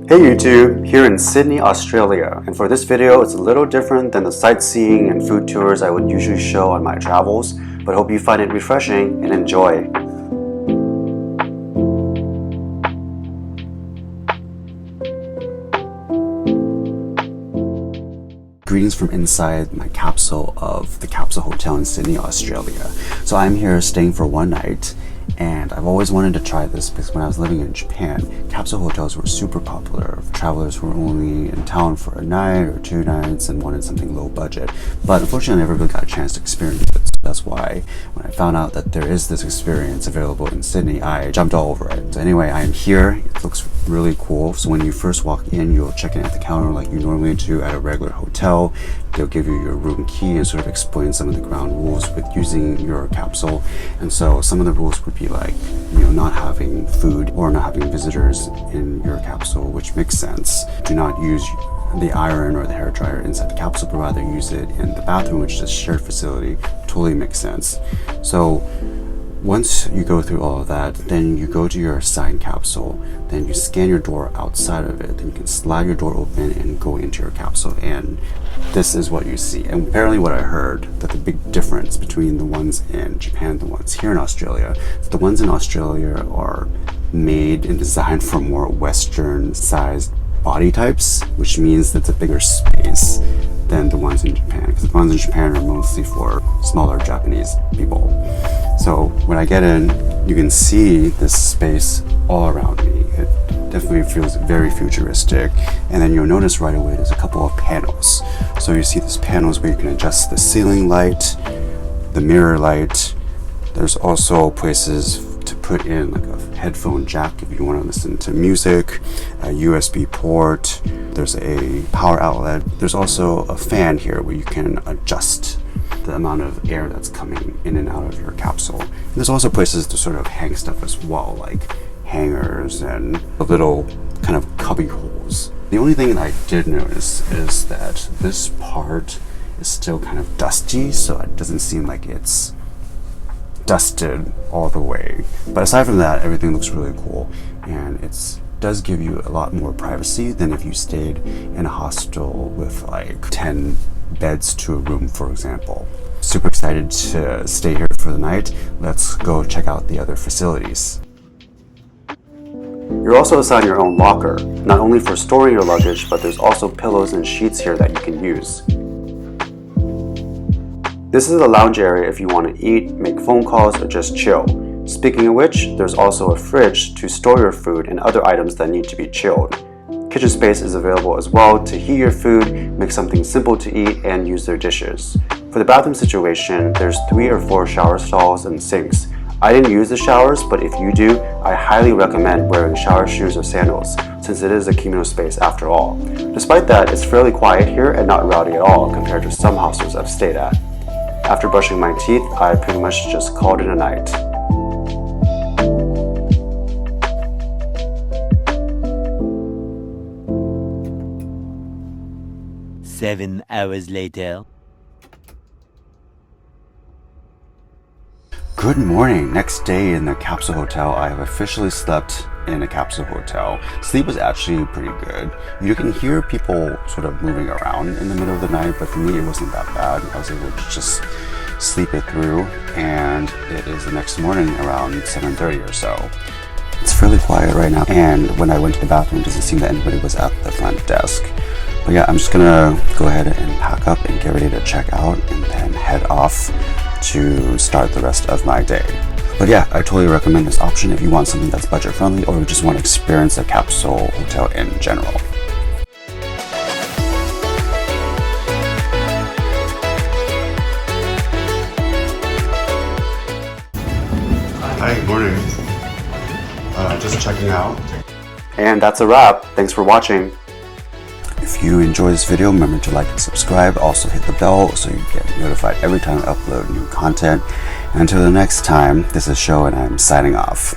Hey YouTube, here in Sydney, Australia, and for this video it's a little different than the sightseeing and food tours I would usually show on my travels, but hope you find it refreshing and enjoy. Greetings from inside my capsule of the Capsule Hotel in Sydney, Australia. So I'm here staying for one night, and I've always wanted to try this because when I was living in Japan, capsule hotels were super popular. Travelers who were only in town for a night or 2 nights and wanted something low budget. But unfortunately, I never really got a chance to experience it. So that's why when I found out that there is this experience available in Sydney, I jumped all over it. So anyway, I am here. It looks really cool. So when you first walk in, you'll check in at the counter like you normally do at a regular hotel. They'll give you your room key and sort of explain some of the ground rules with using your capsule. And so some of the rules would be like, not having food or not having visitors in your capsule, which makes sense. Do not use the iron or the hair dryer inside the capsule, but rather use it in the bathroom, which is a shared facility. Totally makes sense. So once you go through all of that, then you go to your assigned capsule, then you scan your door outside of it, then you can slide your door open and go into your capsule, and this is what you see. And apparently what I heard, that the big difference between the ones in Japan and the ones here in Australia, the ones in Australia are made and designed for more Western sized body types, which means that it's a bigger space than the ones in Japan, because the ones in Japan are mostly for smaller Japanese people. So when I get in, you can see this space all around me. It definitely feels very futuristic. And then you'll notice right away there's a couple of panels. So you see these panels where you can adjust the ceiling light, the mirror light. There's also places to put in like a headphone jack if you want to listen to music, a USB port, there's a power outlet. There's also a fan here where you can adjust the amount of air that's coming in and out of your capsule. And there's also places to sort of hang stuff as well, like hangers and little kind of cubby holes. The only thing that I did notice is that this part is still kind of dusty, so it doesn't seem like it's dusted all the way. But aside from that, everything looks really cool, and it does give you a lot more privacy than if you stayed in a hostel with like 10 beds to a room, for example. Super excited to stay here for the night. Let's go check out the other facilities. You're also assigned your own locker, not only for storing your luggage, but there's also pillows and sheets here that you can use. This is a lounge area if you want to eat, make phone calls, or just chill. Speaking of which, there's also a fridge to store your food and other items that need to be chilled. Kitchen space is available as well to heat your food, make something simple to eat, and use their dishes. For the bathroom situation, there's 3 or 4 shower stalls and sinks. I didn't use the showers, but if you do, I highly recommend wearing shower shoes or sandals, since it is a communal space after all. Despite that, it's fairly quiet here and not rowdy at all compared to some hostels I've stayed at. After brushing my teeth, I pretty much just called it a night. Seven hours later. Good morning. Next day in the Capsule Hotel. I have officially slept in a Capsule Hotel. Sleep was actually pretty good. You can hear people sort of moving around in the middle of the night, but for me it wasn't that bad. I was able to just sleep it through, and it is the next morning around 7:30 or so. It's fairly quiet right now, and when I went to the bathroom, it doesn't seem that anybody was at the front desk. But yeah, I'm just gonna go ahead and pack up and get ready to check out and then head off to start the rest of my day. But yeah, I totally recommend this option if you want something that's budget friendly or you just want to experience a capsule hotel in general. Hi, good morning. Just checking out. And that's a wrap. Thanks for watching. If you enjoy this video, remember to like and subscribe. Also hit the bell so you get notified every time I upload new content. And until the next time, this is Sho and I'm signing off.